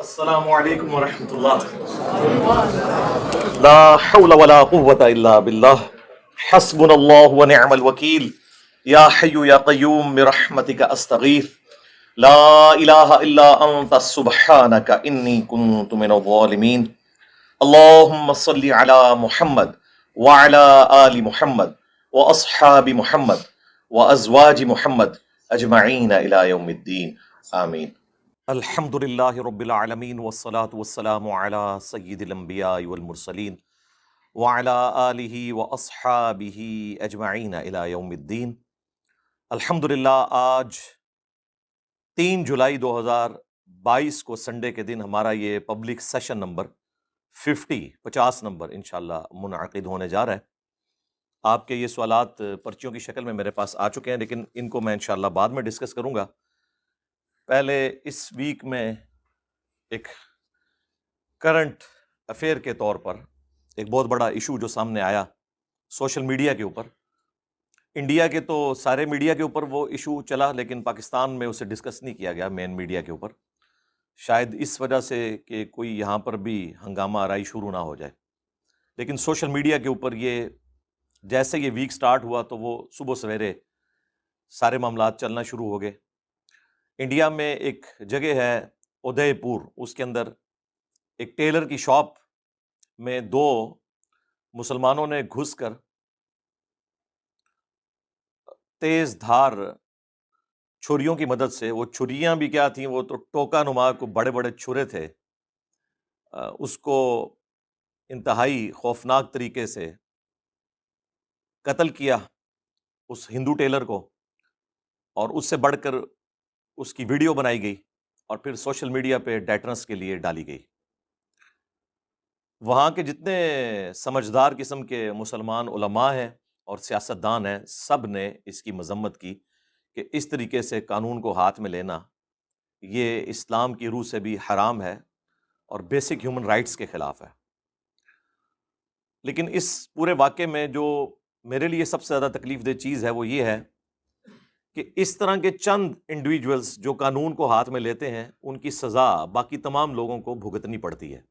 السلام علیکم ورحمۃ اللہ، لا حول ولا قوة الا باللہ، حسبنا اللہ ونعم الوکیل، یا حی یا قیوم برحمتک استغیث، لا الہ الا انت سبحانک انی کنت من الظالمین، اللہم صلی علی محمد وعلی آل محمد واصحاب محمد وازواج محمد اجمعین الی یوم الدین، آمین۔ الحمد للہ رب العالمین والصلاة والسلام علی سید الانبیاء والمرسلین وعلی آلہ واصحابہ اجمعین الی یوم الدین۔ الحمدللہ آج 3 جولائی 2022 کو سنڈے کے دن ہمارا یہ پبلک سیشن نمبر 50 نمبر انشاءاللہ منعقد ہونے جا رہا ہے۔ آپ کے یہ سوالات پرچیوں کی شکل میں میرے پاس آ چکے ہیں، لیکن ان کو میں انشاءاللہ بعد میں ڈسکس کروں گا۔ پہلے اس ویک میں ایک کرنٹ افیئر کے طور پر ایک بہت بڑا ایشو جو سامنے آیا سوشل میڈیا کے اوپر، انڈیا کے تو سارے میڈیا کے اوپر وہ ایشو چلا، لیکن پاکستان میں اسے ڈسکس نہیں کیا گیا مین میڈیا کے اوپر، شاید اس وجہ سے کہ کوئی یہاں پر بھی ہنگامہ آرائی شروع نہ ہو جائے۔ لیکن سوشل میڈیا کے اوپر یہ جیسے یہ ویک سٹارٹ ہوا تو وہ صبح سویرے سارے معاملات چلنا شروع ہو گئے۔ انڈیا میں ایک جگہ ہے ادے پور، اس کے اندر ایک ٹیلر کی شاپ میں 2 مسلمانوں نے گھس کر تیز دھار چھریوں کی مدد سے، وہ چھریاں بھی کیا تھیں، وہ تو ٹوکا نما کو بڑے بڑے چھرے تھے، اس کو انتہائی خوفناک طریقے سے قتل کیا اس ہندو ٹیلر کو، اور اس سے بڑھ کر اس کی ویڈیو بنائی گئی اور پھر سوشل میڈیا پہ ڈیٹرنس کے لیے ڈالی گئی۔ وہاں کے جتنے سمجھدار قسم کے مسلمان علماء ہیں اور سیاستدان ہیں، سب نے اس کی مذمت کی کہ اس طریقے سے قانون کو ہاتھ میں لینا یہ اسلام کی روح سے بھی حرام ہے اور بیسک ہیومن رائٹس کے خلاف ہے۔ لیکن اس پورے واقعے میں جو میرے لیے سب سے زیادہ تکلیف دہ چیز ہے وہ یہ ہے کہ اس طرح کے چند انڈیویجولز جو قانون کو ہاتھ میں لیتے ہیں ان کی سزا باقی تمام لوگوں کو بھگتنی پڑتی ہے۔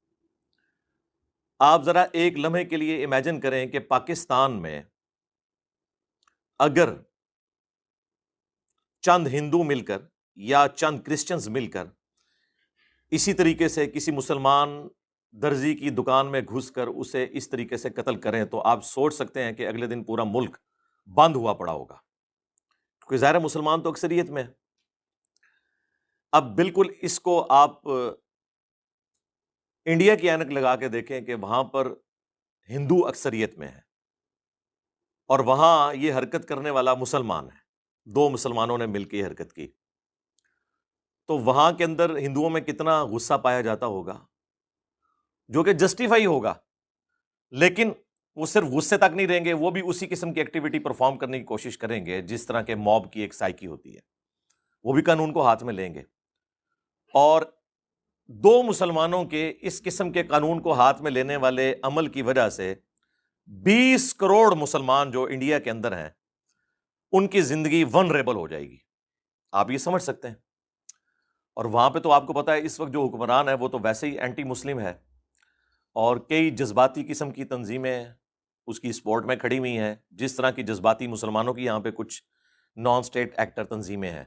آپ ذرا ایک لمحے کے لیے امیجن کریں کہ پاکستان میں اگر چند ہندو مل کر یا چند کرسچنز مل کر اسی طریقے سے کسی مسلمان درزی کی دکان میں گھس کر اسے اس طریقے سے قتل کریں تو آپ سوچ سکتے ہیں کہ اگلے دن پورا ملک بند ہوا پڑا ہوگا، کیونکہ ظاہر مسلمان تو اکثریت میں ہے۔ اب بالکل اس کو آپ انڈیا کی اینک لگا کے دیکھیں کہ وہاں پر ہندو اکثریت میں ہے اور وہاں یہ حرکت کرنے والا مسلمان ہے، 2 مسلمانوں نے مل کے یہ حرکت کی، تو وہاں کے اندر ہندوؤں میں کتنا غصہ پایا جاتا ہوگا، جو کہ جسٹیفائی ہوگا۔ لیکن وہ صرف غصے تک نہیں رہیں گے، وہ بھی اسی قسم کی ایکٹیویٹی پرفارم کرنے کی کوشش کریں گے جس طرح کے موب کی ایک سائیکی ہوتی ہے، وہ بھی قانون کو ہاتھ میں لیں گے۔ اور 2 مسلمانوں کے اس قسم کے قانون کو ہاتھ میں لینے والے عمل کی وجہ سے 20 کروڑ مسلمان جو انڈیا کے اندر ہیں ان کی زندگی ونریبل ہو جائے گی، آپ یہ سمجھ سکتے ہیں۔ اور وہاں پہ تو آپ کو پتا ہے اس وقت جو حکمران ہے وہ تو ویسے ہی اینٹی مسلم ہے، اور کئی جذباتی قسم کی تنظیمیں اس کی سپورٹ میں کھڑی ہوئی ہیں، جس طرح کی جذباتی مسلمانوں کی یہاں پہ کچھ نان سٹیٹ ایکٹر تنظیمیں ہیں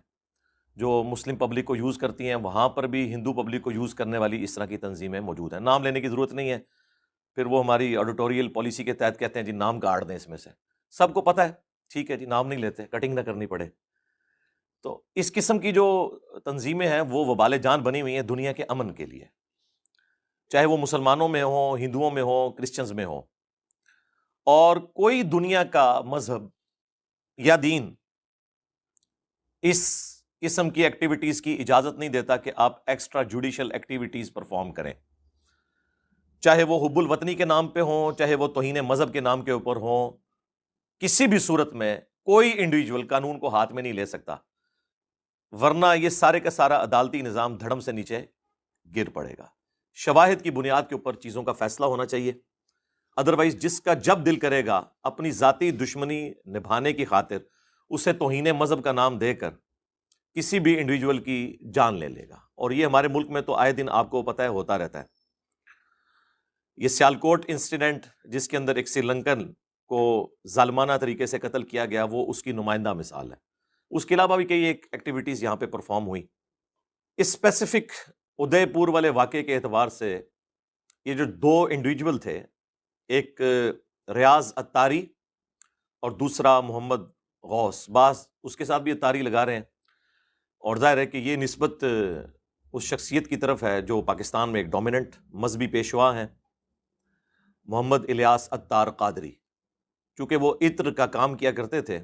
جو مسلم پبلک کو یوز کرتی ہیں، وہاں پر بھی ہندو پبلک کو یوز کرنے والی اس طرح کی تنظیمیں موجود ہیں۔ نام لینے کی ضرورت نہیں ہے، پھر وہ ہماری ایڈیٹوریل پالیسی کے تحت کہتے ہیں جی نام کاٹ دیں اس میں سے، سب کو پتہ ہے، ٹھیک ہے جی نام نہیں لیتے، کٹنگ نہ کرنی پڑے۔ تو اس قسم کی جو تنظیمیں ہیں وہ وبال جان بنی ہوئی ہیں دنیا کے امن کے لیے، چاہے وہ مسلمانوں میں ہوں، ہندوؤں میں ہوں، کرسچنز میں ہوں۔ اور کوئی دنیا کا مذہب یا دین اس قسم کی ایکٹیویٹیز کی اجازت نہیں دیتا کہ آپ ایکسٹرا جوڈیشل ایکٹیویٹیز پرفارم کریں، چاہے وہ حب الوطنی کے نام پہ ہوں، چاہے وہ توہین مذہب کے نام کے اوپر ہوں، کسی بھی صورت میں کوئی انڈیویجول قانون کو ہاتھ میں نہیں لے سکتا، ورنہ یہ سارے کا سارا عدالتی نظام دھڑم سے نیچے گر پڑے گا۔ شواہد کی بنیاد کے اوپر چیزوں کا فیصلہ ہونا چاہیے، ادروائز جس کا جب دل کرے گا اپنی ذاتی دشمنی نبھانے کی خاطر اسے توہین مذہب کا نام دے کر کسی بھی انڈیویجول کی جان لے لے گا. اور یہ ہمارے ملک میں تو آئے دن آپ کو پتہ ہے ہوتا رہتا ہے. یہ سیالکوٹ انسیڈنٹ جس کے اندر ایک سری لنکن کو ظالمانہ طریقے سے قتل کیا گیا، وہ اس کی نمائندہ مثال ہے. اس کے علاوہ بھی کئی ایکٹیویٹیز یہاں پہ پرفارم ہوئی. اسپیسیفک ادے پور والے واقعے کے اعتبار سے یہ جو دو انڈیویجول تھے، ایک ریاض اتاری اور دوسرا محمد غوث، بعض اس کے ساتھ بھی اتاری لگا رہے ہیں، اور ظاہر ہے کہ یہ نسبت اس شخصیت کی طرف ہے جو پاکستان میں ایک ڈومیننٹ مذہبی پیشوا ہیں، محمد الیاس اتار قادری. چونکہ وہ عطر کا کام کیا کرتے تھے،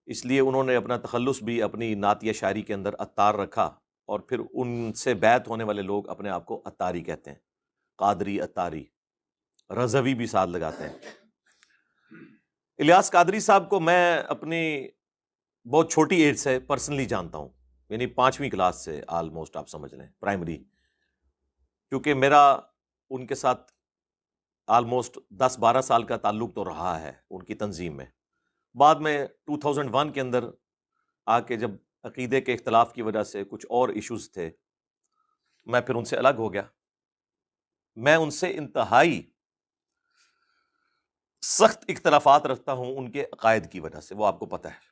اس لیے انہوں نے اپنا تخلص بھی اپنی نعتیہ شاعری کے اندر اتار رکھا، اور پھر ان سے بیعت ہونے والے لوگ اپنے آپ کو اتاری کہتے ہیں، قادری اتاری، رضوی بھی ساتھ لگاتے ہیں. الیاس قادری صاحب کو میں اپنی بہت چھوٹی ایج سے پرسنلی جانتا ہوں، یعنی 5ویں کلاس سے آلموسٹ آپ سمجھ لیں، پرائمری. کیونکہ میرا ان کے ساتھ آلموسٹ 10-12 سال کا تعلق تو رہا ہے ان کی تنظیم میں. بعد میں 2001 کے اندر آ کے جب عقیدے کے اختلاف کی وجہ سے کچھ اور ایشوز تھے، میں پھر ان سے الگ ہو گیا. میں ان سے انتہائی سخت اختلافات رکھتا ہوں ان کے عقائد کی وجہ سے، وہ آپ کو پتہ ہے.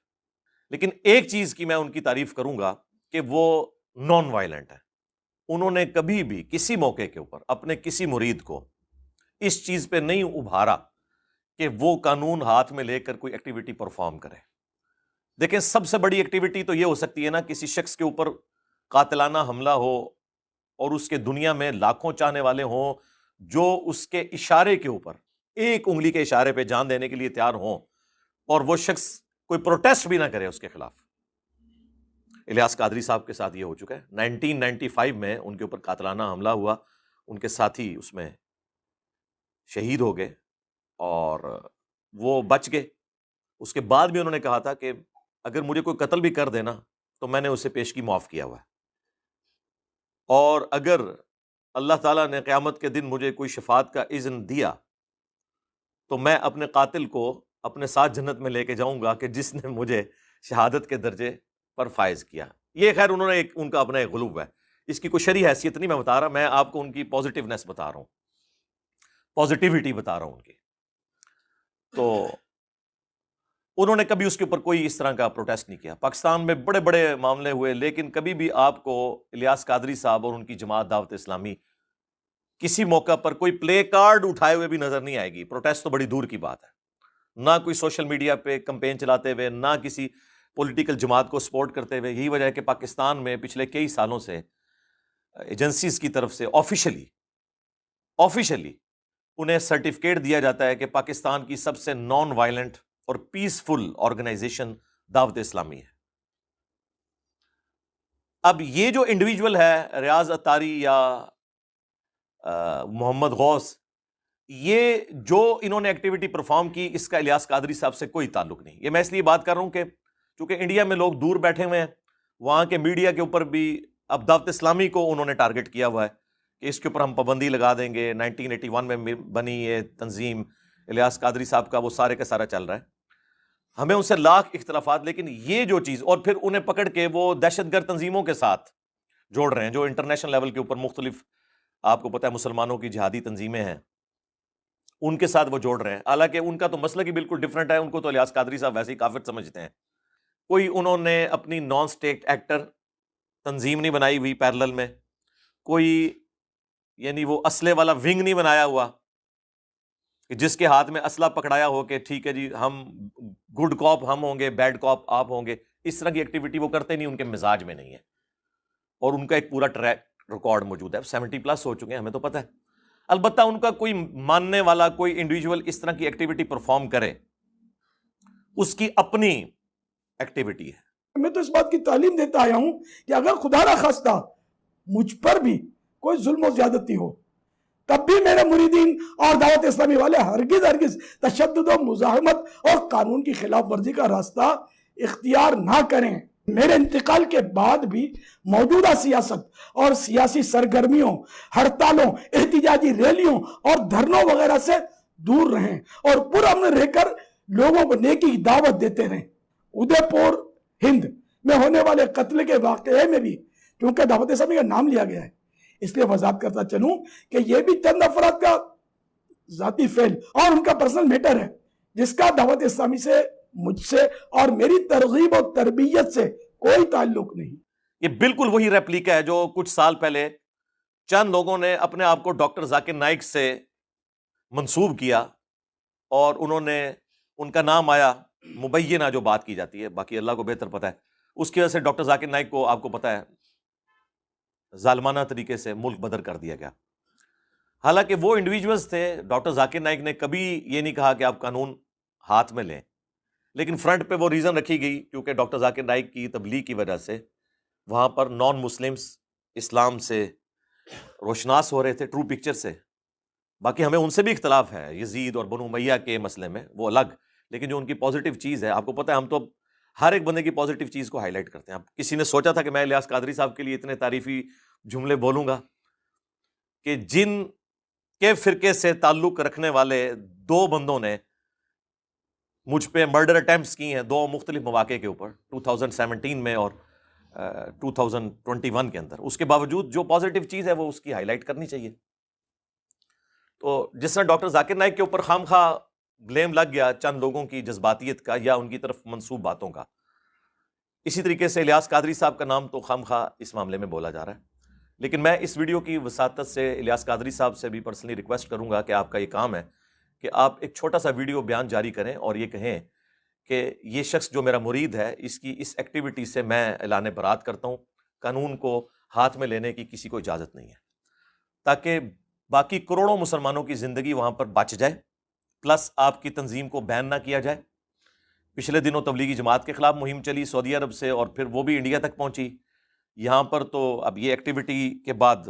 لیکن ایک چیز کی میں ان کی تعریف کروں گا کہ وہ نان وائلنٹ ہے. انہوں نے کبھی بھی کسی موقع کے اوپر اپنے کسی مرید کو اس چیز پہ نہیں ابھارا کہ وہ قانون ہاتھ میں لے کر کوئی ایکٹیویٹی پرفارم کرے. دیکھیں، سب سے بڑی ایکٹیویٹی تو یہ ہو سکتی ہے نا، کسی شخص کے اوپر قاتلانہ حملہ ہو اور اس کے دنیا میں لاکھوں چاہنے والے ہوں جو اس کے اشارے کے اوپر، ایک انگلی کے اشارے پہ جان دینے کے لیے تیار ہوں، اور وہ شخص کوئی پروٹیسٹ بھی نہ کرے اس کے خلاف. الیاس قادری صاحب کے ساتھ یہ ہو چکا ہے. 1995 میں ان کے اوپر قاتلانہ حملہ ہوا، ان کے ساتھی اس میں شہید ہو گئے اور وہ بچ گئے. اس کے بعد بھی انہوں نے کہا تھا کہ اگر مجھے کوئی قتل بھی کر دینا تو میں نے اسے پیشگی معاف کیا ہوا ہے، اور اگر اللہ تعالیٰ نے قیامت کے دن مجھے کوئی شفاعت کا اذن دیا تو میں اپنے قاتل کو اپنے ساتھ جنت میں لے کے جاؤں گا کہ جس نے مجھے شہادت کے درجے پر فائز کیا. یہ خیر انہوں نے ان کا اپنا ایک غلوب ہے، اس کی کوئی شرعی حیثیت نہیں میں بتا رہا، میں آپ کو ان کی پازیٹیونیس بتا رہا ہوں، پازیٹیوٹی بتا رہا ہوں ان کی. تو انہوں نے کبھی اس کے اوپر کوئی اس طرح کا پروٹیسٹ نہیں کیا. پاکستان میں بڑے بڑے معاملے ہوئے، لیکن کبھی بھی آپ کو الیاس قادری صاحب اور ان کی جماعت دعوت اسلامی کسی موقع پر کوئی پلے کارڈ اٹھائے ہوئے بھی نظر نہیں آئے گی. پروٹیسٹ تو بڑی دور کی بات ہے، نہ کوئی سوشل میڈیا پہ کمپین چلاتے ہوئے، نہ کسی پولیٹیکل جماعت کو سپورٹ کرتے ہوئے. یہی وجہ ہے کہ پاکستان میں پچھلے کئی سالوں سے ایجنسیز کی طرف سے آفیشلی انہیں سرٹیفکیٹ دیا جاتا ہے کہ پاکستان کی سب سے نان وائلنٹ اور پیسفل آرگنائزیشن دعوت اسلامی ہے. اب یہ جو انڈیویجول ہے ریاض اتاری یا محمد غوث، یہ جو انہوں نے ایکٹیویٹی پرفارم کی، اس کا الیاس قادری صاحب سے کوئی تعلق نہیں. یہ میں اس لیے بات کر رہا ہوں کہ چونکہ انڈیا میں لوگ دور بیٹھے ہوئے ہیں، وہاں کے میڈیا کے اوپر بھی اب دعوت اسلامی کو انہوں نے ٹارگٹ کیا ہوا ہے کہ اس کے اوپر ہم پابندی لگا دیں گے. 1981 میں بنی یہ تنظیم الیاس قادری صاحب کا وہ سارے کا سارا چل رہا ہے. ہمیں ان سے لاکھ اختلافات، لیکن یہ جو چیز، اور پھر انہیں پکڑ کے وہ دہشت گرد تنظیموں کے ساتھ جوڑ رہے ہیں جو انٹرنیشنل لیول کے اوپر مختلف، آپ کو پتہ ہے مسلمانوں کی جہادی تنظیمیں ہیں، ان کے ساتھ وہ جوڑ رہے ہیں. حالانکہ ان کا تو مسئلہ ہی بالکل ڈیفرنٹ ہے. ان کو تو الیاس قادری صاحب ویسے ہی کافر سمجھتے ہیں. کوئی انہوں نے اپنی نان اسٹیٹ ایکٹر تنظیم نہیں بنائی ہوئی پیرلل میں، کوئی یعنی وہ اسلحے والا ونگ نہیں بنایا ہوا کہ جس کے ہاتھ میں اسلحہ پکڑایا ہو کہ ٹھیک ہے جی ہم گڈ کاپ ہم ہوں گے، بیڈ کاپ آپ ہوں گے. اس طرح کی ایکٹیویٹی وہ کرتے نہیں، ان کے مزاج میں نہیں ہے. اور ان کا ایک پورا ٹریک ریکارڈ موجود ہے، 70+ ہو چکے ہیں، ہمیں تو پتہ ہے. البتہ ان کا کوئی ماننے والا کوئی انڈیویجول اس طرح کی ایکٹیویٹی پرفارم کرے، اس کی اپنی ایکٹیویٹی ہے. میں تو اس بات کی تعلیم دیتا آیا ہوں کہ اگر خدا نہ خواستہ مجھ پر بھی کوئی ظلم و زیادتی ہو، تب بھی میرے مریدین اور دعوت اسلامی والے ہرگز تشدد و مزاحمت اور قانون کی خلاف ورزی کا راستہ اختیار نہ کریں. میرے انتقال کے بعد بھی موجودہ سیاست اور سیاسی سرگرمیوں، ہڑتالوں، احتجاجی ریلیوں اور دھرنوں وغیرہ سے دور رہیں اور پرامن رہ کر لوگوں کو نیکی کی دعوت دیتے رہیں. ادے پور، ہند، میں ہونے والے قتل کے واقعے میں بھی کیونکہ دعوت اسلامی کا نام لیا گیا ہے اس لیے وضاحت کرتا چلوں کہ یہ بھی چند افراد کا ذاتی فعل اور ان کا پرسنل میٹر ہے جس کا دعوت اسلامی سے، مجھ سے اور میری ترغیب و تربیت سے کوئی تعلق نہیں۔ یہ بالکل وہی ریپلیکا ہے جو کچھ سال پہلے چند لوگوں نے اپنے آپ کو ڈاکٹر ذاکر نائک سے منسوب کیا اور انہوں نے ان کا نام آیا، مبینہ جو بات کی جاتی ہے، باقی اللہ کو بہتر پتہ ہے، اس کی وجہ سے ڈاکٹر ذاکر نائک کو آپ کو پتہ ہے ظالمانہ طریقے سے ملک بدر کر دیا گیا۔ حالانکہ وہ انڈیویجولز تھے، ڈاکٹر ذاکر نائک نے کبھی یہ نہیں کہا کہ آپ قانون ہاتھ میں لیں، لیکن فرنٹ پہ وہ ریزن رکھی گئی کیونکہ ڈاکٹر ذاکر نائک کی تبلیغ کی وجہ سے وہاں پر نان مسلمز اسلام سے روشناس ہو رہے تھے، ٹرو پکچر سے۔ باقی ہمیں ان سے بھی اختلاف ہے یزید اور بنو امیہ کے مسئلے میں، وہ الگ، لیکن جو ان کی پازیٹیو چیز ہے، آپ کو پتہ ہے ہم تو ہر ایک بندے کی پازیٹیو چیز کو ہائی لائٹ کرتے ہیں۔ اب کسی نے سوچا تھا کہ میں الیاس قادری صاحب کے لیے اتنے تعریفی جملے بولوں گا کہ جن کے فرقے سے تعلق رکھنے والے دو بندوں نے مجھ پہ مرڈر اٹیمپٹس کی ہیں دو مختلف مواقع کے اوپر، 2017 میں اور 2021 کے اندر، اس کے باوجود جو پازیٹیو چیز ہے وہ اس کی ہائی لائٹ کرنی چاہیے۔ تو جس طرح ڈاکٹر ذاکر نائک کے اوپر خام خواہ بلیم لگ گیا چند لوگوں کی جذباتیت کا یا ان کی طرف منسوب باتوں کا، اسی طریقے سے الیاس قادری صاحب کا نام تو خام خواہ اس معاملے میں بولا جا رہا ہے۔ لیکن میں اس ویڈیو کی وساطت سے الیاس قادری صاحب سے بھی پرسنلی ریکویسٹ کروں گا کہ آپ کا یہ کام ہے کہ آپ ایک چھوٹا سا ویڈیو بیان جاری کریں اور یہ کہیں کہ یہ شخص جو میرا مرید ہے اس کی اس ایکٹیویٹی سے میں اعلان برات کرتا ہوں، قانون کو ہاتھ میں لینے کی کسی کو اجازت نہیں ہے، تاکہ باقی کروڑوں مسلمانوں کی زندگی وہاں پر بچ جائے، پلس آپ کی تنظیم کو بین نہ کیا جائے۔ پچھلے دنوں تبلیغی جماعت کے خلاف مہم چلی سعودی عرب سے اور پھر وہ بھی انڈیا تک پہنچی، یہاں پر تو اب یہ ایکٹیویٹی کے بعد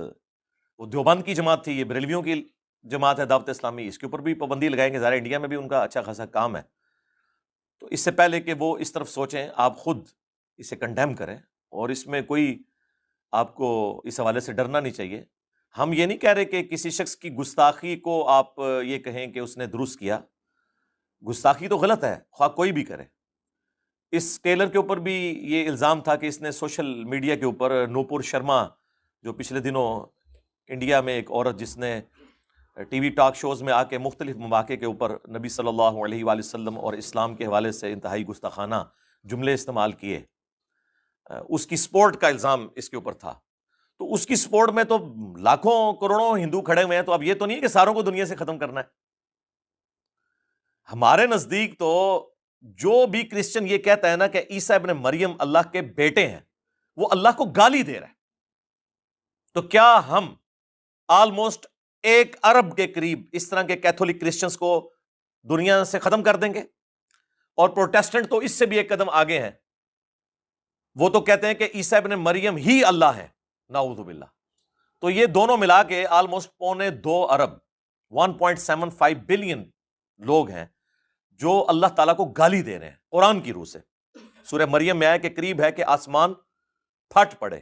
وہ دیوبند کی جماعت تھی، یہ بریلویوں کی جماعت ہے دعوت اسلامی، اس کے اوپر بھی پابندی لگائیں گے، ظاہر انڈیا میں بھی ان کا اچھا خاصا کام ہے۔ تو اس سے پہلے کہ وہ اس طرف سوچیں، آپ خود اسے کنڈیم کریں، اور اس میں کوئی آپ کو اس حوالے سے ڈرنا نہیں چاہیے۔ ہم یہ نہیں کہہ رہے کہ کسی شخص کی گستاخی کو آپ یہ کہیں کہ اس نے درست کیا، گستاخی تو غلط ہے خواہ کوئی بھی کرے۔ اس ٹیلر کے اوپر بھی یہ الزام تھا کہ اس نے سوشل میڈیا کے اوپر نوپور شرما جو پچھلے دنوں انڈیا میں ایک عورت جس نے ٹی وی ٹاک شوز میں آ کے مختلف مواقع کے اوپر نبی صلی اللہ علیہ وآلہ وسلم اور اسلام کے حوالے سے انتہائی گستاخانہ جملے استعمال کیے، اس کی سپورٹ کا الزام اس کے اوپر تھا۔ تو اس کی سپورٹ میں تو لاکھوں کروڑوں ہندو کھڑے ہوئے ہیں، تو اب یہ تو نہیں ہے کہ ساروں کو دنیا سے ختم کرنا ہے۔ ہمارے نزدیک تو جو بھی کرسچن یہ کہتا ہے نا کہ عیسیٰ ابن مریم اللہ کے بیٹے ہیں، وہ اللہ کو گالی دے رہا ہے۔ تو کیا ہم آلموسٹ 1 ارب کے قریب اس طرح کے کیتھولک کرسچنز کو دنیا سے ختم کر دیں گے؟ اور پروٹیسٹنٹ تو اس سے بھی ایک قدم آگے ہیں، وہ تو کہتے ہیں کہ عیسیٰ ابن مریم ہی اللہ ہے، نعوذ باللہ۔ تو یہ دونوں ملا کے آلموسٹ 2.25 ارب 1.75 بلین لوگ ہیں جو اللہ تعالیٰ کو گالی دے رہے ہیں قرآن کی روح سے۔ سورہ مریم میں آیا کہ قریب ہے کہ آسمان پھٹ پڑے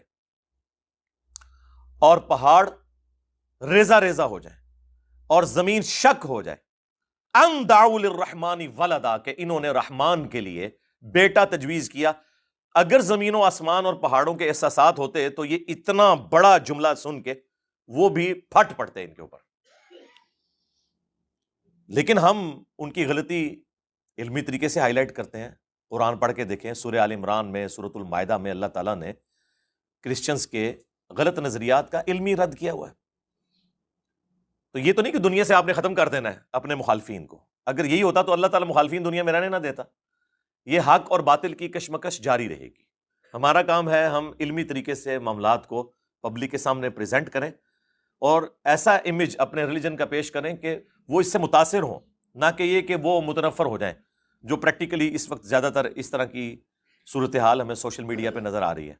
اور پہاڑ ریزہ ریزہ ہو جائیں اور زمین شک ہو جائے، ان دعوا للرحمن ولدا، کہ انہوں نے رحمان کے لیے بیٹا تجویز کیا۔ اگر زمین و آسمان اور پہاڑوں کے احساسات ہوتے تو یہ اتنا بڑا جملہ سن کے وہ بھی پھٹ پڑتے ان کے اوپر۔ لیکن ہم ان کی غلطی علمی طریقے سے ہائی لائٹ کرتے ہیں۔ قرآن پڑھ کے دیکھیں، سورہ آل عمران میں، سورۃ المائدہ میں اللہ تعالیٰ نے کرسچنز کے غلط نظریات کا علمی رد کیا ہوا ہے۔ تو یہ تو نہیں کہ دنیا سے آپ نے ختم کر دینا ہے اپنے مخالفین کو، اگر یہی ہوتا تو اللہ تعالیٰ مخالفین دنیا میں رہنے نہ دیتا۔ یہ حق اور باطل کی کشمکش جاری رہے گی۔ ہمارا کام ہے ہم علمی طریقے سے معاملات کو پبلک کے سامنے پریزنٹ کریں اور ایسا امیج اپنے ریلیجن کا پیش کریں کہ وہ اس سے متاثر ہوں، نہ کہ یہ کہ وہ متنفر ہو جائیں، جو پریکٹیکلی اس وقت زیادہ تر اس طرح کی صورتحال ہمیں سوشل میڈیا پہ نظر آ رہی ہے۔